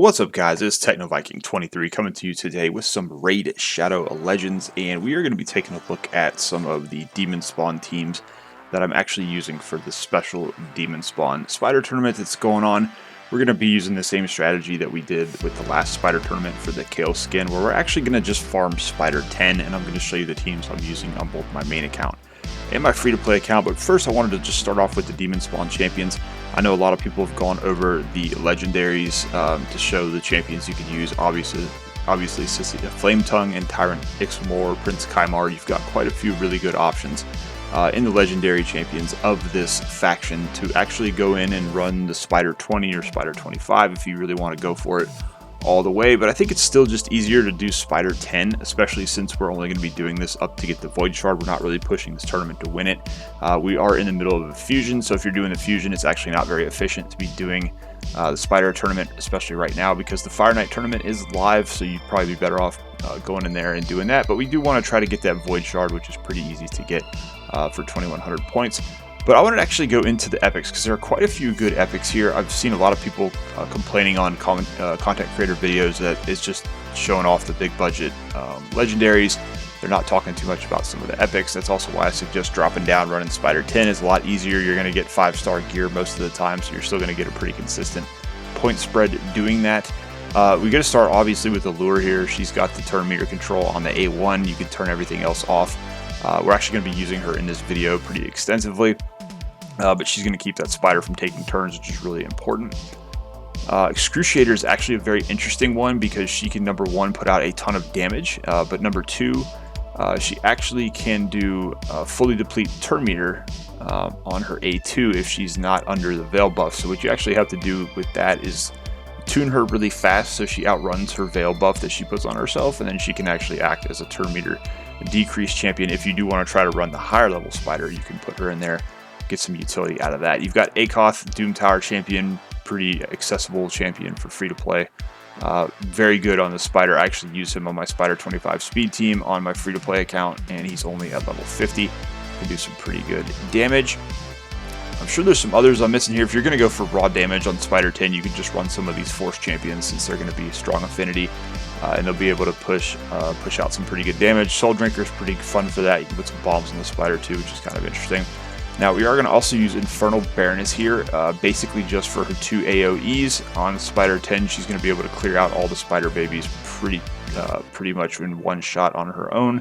What's up, guys? It's TechnoViking23 coming to you today with some Raid Shadow Legends, and we are going to be taking a look at some of the Demonspawn teams that I'm actually using for this special Demonspawn Spider tournament that's going on. We're going to be using the same strategy that we did with the last Spider tournament for the Kale skin, where we're actually going to just farm Spider 10, and I'm going to show you the teams I'm using on both my main account and my free-to-play account. But first, I wanted to just start off with the Demonspawn champions. I know a lot of people have gone over the legendaries to show the champions you can use. Obviously Sissy the Flame Tongue and Tyrant Ixmor, Prince Kymar. You've got quite a few really good options in the legendary champions of this faction to actually go in and run the Spider 20 or Spider 25 if you really want to go for it all the way. But I think it's still just easier to do Spider 10, especially since we're only going to be doing this up to get the Void Shard. We're not really pushing this tournament to win it. We are in the middle of a fusion, so if you're doing the fusion, it's actually not very efficient to be doing the Spider tournament, especially right now, because the Fire Knight tournament is live, so you'd probably be better off going in there and doing that. But we do want to try to get that Void Shard, which is pretty easy to get for 2100 points. But I wanted to actually go into the epics because there are quite a few good epics here. I've seen a lot of people complaining on content creator videos that it's just showing off the big budget legendaries. They're not talking too much about some of the epics. That's also why I suggest dropping down. Running Spider 10 is a lot easier. You're going to get 5-star gear most of the time, so you're still going to get a pretty consistent point spread doing that. We got to start obviously with the lure here. She's got the turn meter control on the A1. You can turn everything else off. We're actually going to be using her in this video pretty extensively. But she's going to keep that spider from taking turns, which is really important. Excruciator is actually a very interesting one because she can, number one, put out a ton of damage, but number two, she actually can do fully deplete turn meter on her A2 if she's not under the Veil buff. So what you actually have to do with that is tune her really fast so she outruns her Veil buff that she puts on herself, and then she can actually act as a turn meter decrease champion. If you do want to try to run the higher level spider, you can put her in there, get some utility out of that. You've got Akoth, Doom Tower champion, pretty accessible champion for free to play. Very good on the spider. I actually use him on my Spider 25 speed team on my free to play account, and he's only at level 50. Can do some pretty good damage. I'm sure there's some others I'm missing here. If you're going to go for raw damage on Spider 10, you can just run some of these Force champions since they're going to be strong affinity, and they'll be able to push out some pretty good damage. Soul Drinker is pretty fun for that. You can put some bombs on the spider too, which is kind of interesting. Now we are going to also use Infernal Baroness here, basically just for her 2 AoEs. On Spider 10, she's going to be able to clear out all the spider babies pretty much in one shot on her own,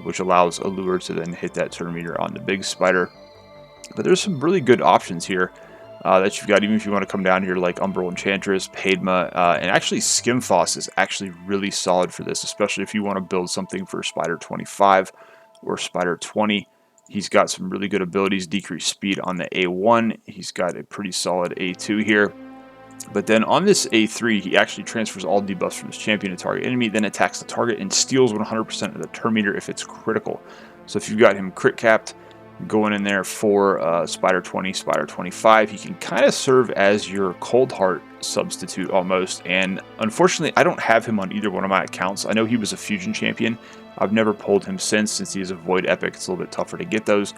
which allows Allure to then hit that turn meter on the big spider. But there's some really good options here that you've got, even if you want to come down here like Umbral Enchantress, Padma, and actually Skimfoss is actually really solid for this, especially if you want to build something for Spider 25 or Spider 20. He's got some really good abilities, decrease speed on the A1. He's got a pretty solid A2 here. But then on this A3, he actually transfers all debuffs from his champion to target enemy, then attacks the target and steals 100% of the turn meter if it's critical. So if you've got him crit capped, going in there for Spider 20, Spider 25, he can kind of serve as your Cold Heart substitute almost. And unfortunately, I don't have him on either one of my accounts. I know he was a fusion champion. I've never pulled him since he is a Void Epic. It's a little bit tougher to get those.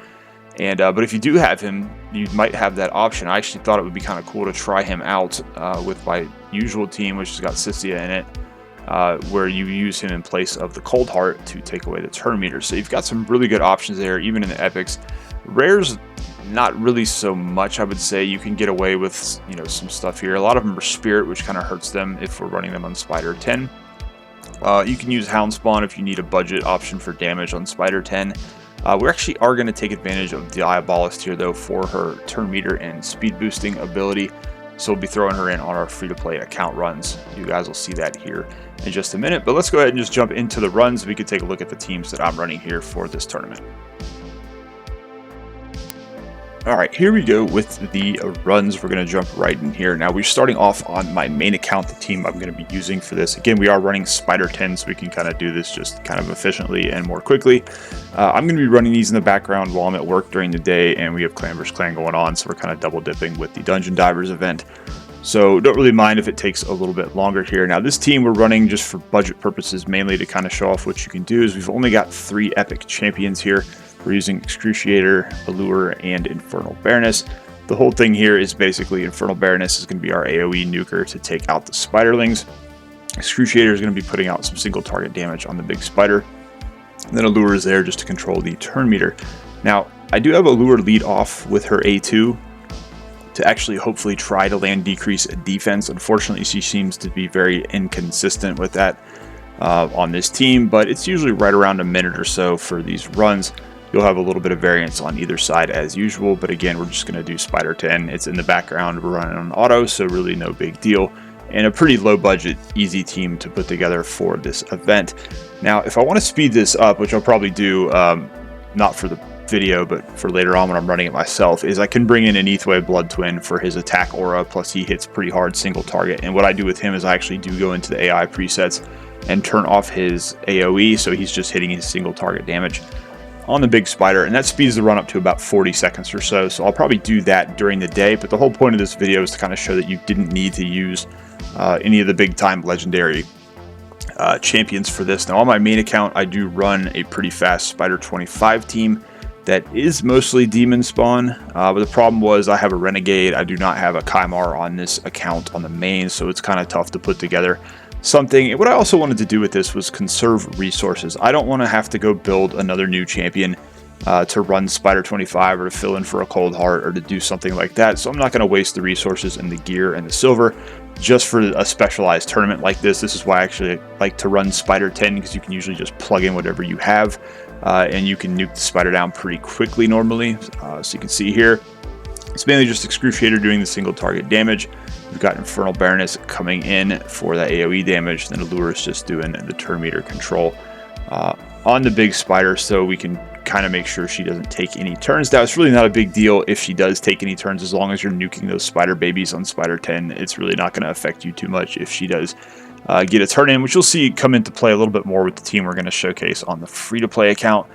And but if you do have him, you might have that option. I actually thought it would be kind of cool to try him out with my usual team, which has got Sissia in it, where you use him in place of the Cold Heart to take away the turn meter. So you've got some really good options there, even in the epics. Rares, not really so much, I would say. You can get away with some stuff here. A lot of them are Spirit, which kind of hurts them if we're running them on Spider 10. You can use Houndspawn if you need a budget option for damage on Spider 10. We actually are going to take advantage of Diabolist here, though, for her turn meter and speed boosting ability. So we'll be throwing her in on our free-to-play account runs. You guys will see that here in just a minute. But let's go ahead and just jump into the runs. We could take a look at the teams that I'm running here for this tournament. Alright, here we go with the runs. We're going to jump right in here. Now, we're starting off on my main account, the team I'm going to be using for this. Again, we are running Spider 10, so we can kind of do this just kind of efficiently and more quickly. I'm going to be running these in the background while I'm at work during the day, and we have Clan vs. Clan going on, so we're kind of double dipping with the Dungeon Divers event. So don't really mind if it takes a little bit longer here. Now, this team we're running just for budget purposes, mainly to kind of show off what you can do, is we've only got 3 epic champions here. We're using Excruciator, Allure, and Infernal Baroness. The whole thing here is basically Infernal Baroness is going to be our AoE nuker to take out the spiderlings. Excruciator is going to be putting out some single target damage on the big spider. And then Allure is there just to control the turn meter. Now, I do have Allure lead off with her A2 to actually hopefully try to land decrease defense. Unfortunately, she seems to be very inconsistent with that on this team, but it's usually right around a minute or so for these runs. You'll have a little bit of variance on either side as usual, but again, we're just going to do Spider 10. It's in the background, we're running on auto, so really no big deal. And a pretty low budget, easy team to put together for this event. Now, if I want to speed this up, which I'll probably do, not for the video, but for later on when I'm running it myself, is I can bring in an Aethway Blood Twin for his attack aura, plus he hits pretty hard single target. And what I do with him is I actually do go into the AI presets and turn off his AoE, so he's just hitting his single target damage on the big spider, and that speeds the run up to about 40 seconds or so. So I'll probably do that during the day, but the whole point of this video is to kind of show that you didn't need to use any of the big time legendary champions for this. Now on my main account, I do run a pretty fast Spider 25 team that is mostly Demonspawn, but the problem was I have a Renegade. I do not have a Kymar on this account on the main, so it's kind of tough to put together something. And what I also wanted to do with this was conserve resources. I don't want to have to go build another new champion to run Spider 25 or to fill in for a Cold Heart or to do something like that. So I'm not going to waste the resources and the gear and the silver just for a specialized tournament like this. This is why I actually like to run Spider 10, because you can usually just plug in whatever you have and you can nuke the spider down pretty quickly normally. So you can see here, it's mainly just Excruciator doing the single target damage. We've got Infernal Baroness coming in for that AoE damage, then Allure is just doing the turn meter control on the big spider, so we can kind of make sure she doesn't take any turns. Now, it's really not a big deal if she does take any turns, as long as you're nuking those spider babies on Spider 10. It's really not going to affect you too much if she does get a turn in, which you'll see come into play a little bit more with the team we're going to showcase on the free-to-play account.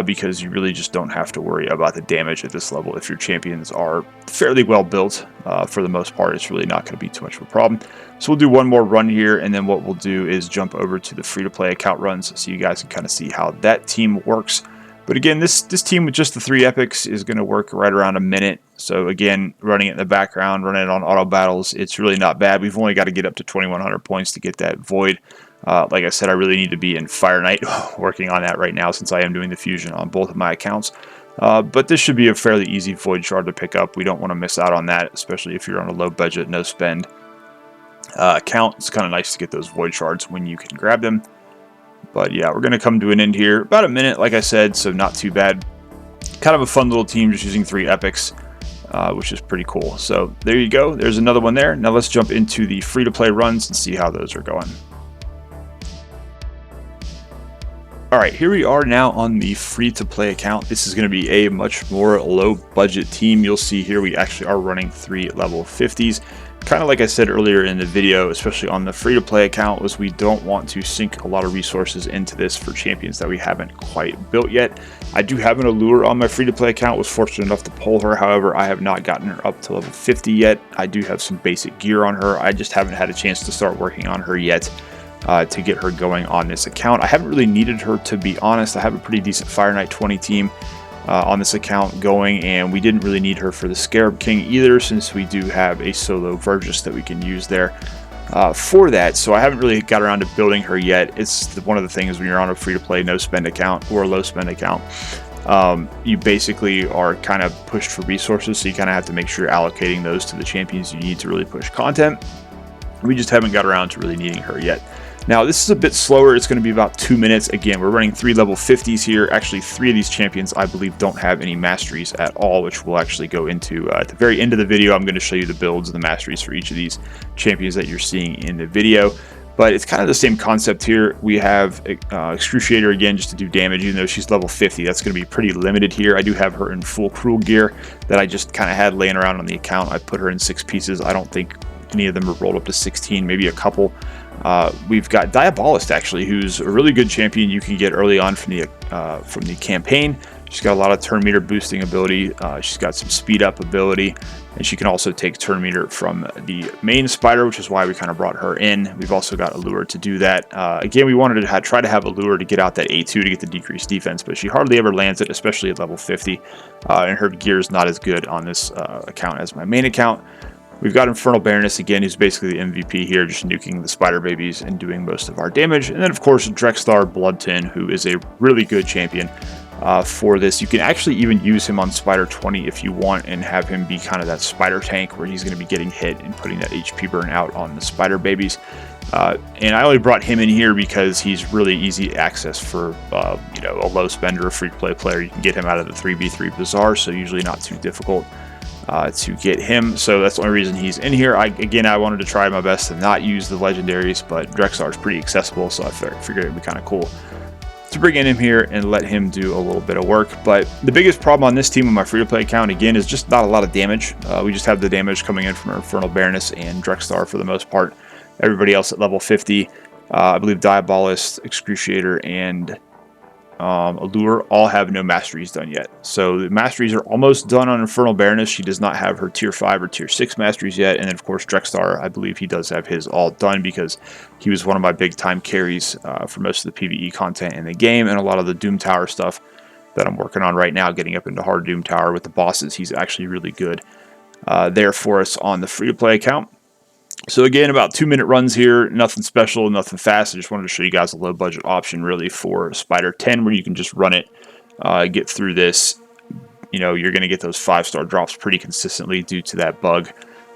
Because you really just don't have to worry about the damage at this level. If your champions are fairly well built, for the most part, it's really not going to be too much of a problem. So we'll do one more run here, and then what we'll do is jump over to the free-to-play account runs so you guys can kind of see how that team works. But again, this team with just the 3 epics is going to work right around a minute. So again, running it in the background, running it on auto battles, it's really not bad. We've only got to get up to 2100 points to get that void. Like I said, I really need to be in Fire Knight, working on that right now since I am doing the fusion on both of my accounts. But this should be a fairly easy void shard to pick up. We don't want to miss out on that, especially if you're on a low budget, no spend account. It's kind of nice to get those void shards when you can grab them. But yeah, we're going to come to an end here. About a minute, like I said, so not too bad. Kind of a fun little team just using 3 epics, which is pretty cool. So there you go. There's another one there. Now let's jump into the free-to-play runs and see how those are going. Alright, here we are now on the free-to-play account. This is going to be a much more low-budget team. You'll see here we actually are running 3 level 50s. Kind of like I said earlier in the video, especially on the free-to-play account, was we don't want to sink a lot of resources into this for champions that we haven't quite built yet. I do have an Allure on my free-to-play account, was fortunate enough to pull her. However, I have not gotten her up to level 50 yet. I do have some basic gear on her. I just haven't had a chance to start working on her yet. To get her going on this account. I haven't really needed her, to be honest. I have a pretty decent Fire Knight 20 team on this account going, and we didn't really need her for the Scarab King either, since we do have a solo Vergis that we can use there for that. So I haven't really got around to building her yet. It's one of the things when you're on a free-to-play no-spend account or a low-spend account, you basically are kind of pushed for resources, so you kind of have to make sure you're allocating those to the champions you need to really push content. We just haven't got around to really needing her yet. Now, this is a bit slower. It's going to be about 2 minutes. Again, we're running 3 level 50s here. Actually, 3 of these champions, I believe, don't have any masteries at all, which we'll actually go into at the very end of the video. I'm going to show you the builds and the masteries for each of these champions that you're seeing in the video. But it's kind of the same concept here. We have Excruciator again just to do damage, even though she's level 50. That's going to be pretty limited here. I do have her in full Cruel gear that I just kind of had laying around on the account. I put her in 6 pieces. I don't think any of them are rolled up to 16, maybe a couple. We've got Diabolist, actually, who's a really good champion you can get early on from the campaign. She's got a lot of turn meter boosting ability. She's got some speed up ability, and she can also take turn meter from the main spider, which is why we kind of brought her in. We've also got Allure to do that. Again, we wanted to try to have Allure to get out that A2 to get the decreased defense, but she hardly ever lands it, especially at level 50, and her gear is not as good on this account as my main account. We've got Infernal Baroness again, who's basically the MVP here, just nuking the spider babies and doing most of our damage. And then, of course, Drexstar Bloodtin, who is a really good champion for this. You can actually even use him on Spider 20 if you want and have him be kind of that spider tank where he's going to be getting hit and putting that HP burn out on the spider babies. And I only brought him in here because he's really easy access for you know, a low spender, a free-to-play player. You can get him out of the 3v3 Bazaar, so usually not too difficult to get him. So that's the only reason he's in here. Again, I wanted to try my best to not use the legendaries, but Drexstar is pretty accessible, so I figured it'd be kind of cool to bring in him here and let him do a little bit of work. But the biggest problem on this team on my free-to-play account, again, is just not a lot of damage. We just have the damage coming in from Infernal Baroness and Drexstar for the most part. Everybody else at level 50, I believe Diabolist, Excruciator, and Allure all have no masteries done yet. So the masteries are almost done on Infernal Baroness. She does not have her tier 5 or tier 6 masteries yet. And then, of course, Drexstar, I believe he does have his all done because he was one of my big time carries for most of the PvE content in the game and a lot of the Doom Tower stuff that I'm working on right now, getting up into hard Doom Tower with the bosses. He's actually really good there for us on the free-to-play account. So again, about 2-minute runs here, nothing special, nothing fast. I just wanted to show you guys a low budget option really for Spider 10 where you can just run it, get through this. You know, you're going to get those 5-star drops pretty consistently due to that bug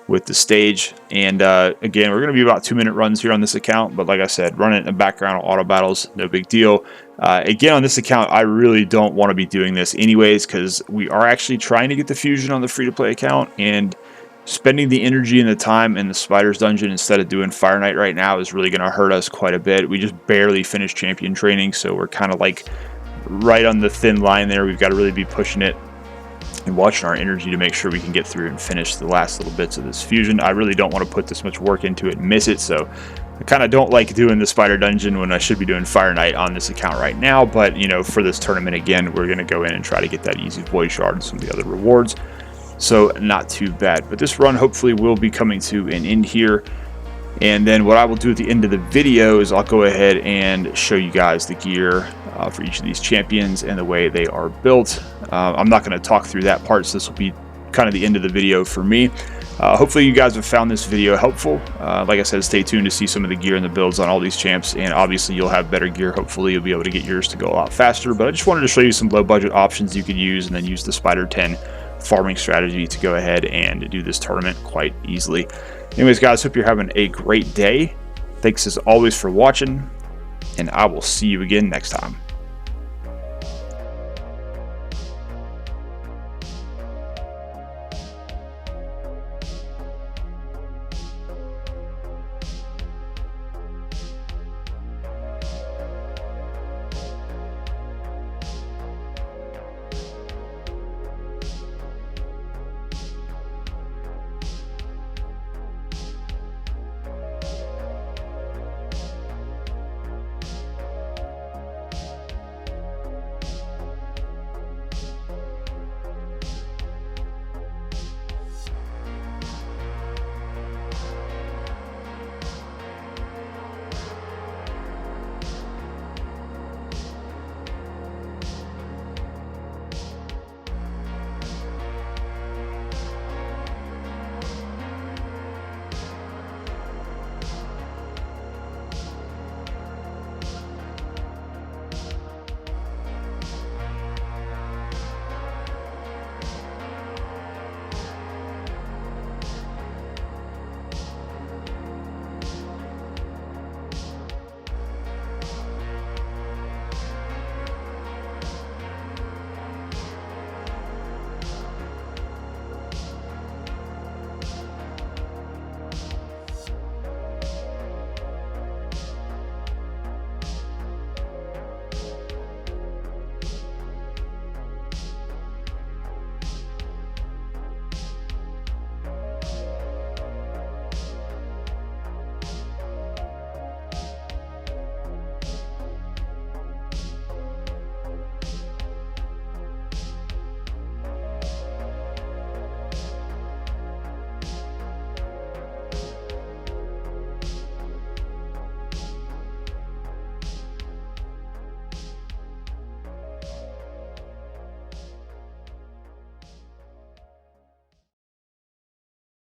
with the stage. And again, we're going to be about 2-minute runs here on this account, but like I said, run it in the background auto battles, no big deal. Again, on this account, I really don't want to be doing this anyways because we are actually trying to get the fusion on the free-to-play account, and spending the energy and the time in the Spiders dungeon instead of doing Fire Knight right now is really going to hurt us quite a bit. We just barely finished champion training, so we're kind of like right on the thin line there. We've got to really be pushing it and watching our energy to make sure we can get through and finish the last little bits of this fusion. I really don't want to put this much work into it and miss it, so I kind of don't like doing the Spider Dungeon when I should be doing Fire Knight on this account right now. But, you know, for this tournament, again, we're going to go in and try to get that easy Void Shard and some of the other rewards. So not too bad, but this run hopefully will be coming to an end here. And then what I will do at the end of the video is I'll go ahead and show you guys the gear for each of these champions and the way they are built. I'm not going to talk through that part, so this will be kind of the end of the video for me. Hopefully you guys have found this video helpful. Like I said, stay tuned to see some of the gear and the builds on all these champs, and obviously you'll have better gear. Hopefully you'll be able to get yours to go a lot faster, but I just wanted to show you some low budget options you could use and then use the Spider 10 farming strategy to go ahead and do this tournament quite easily. Anyways, guys, hope you're having a great day. Thanks as always for watching, and I will see you again next time.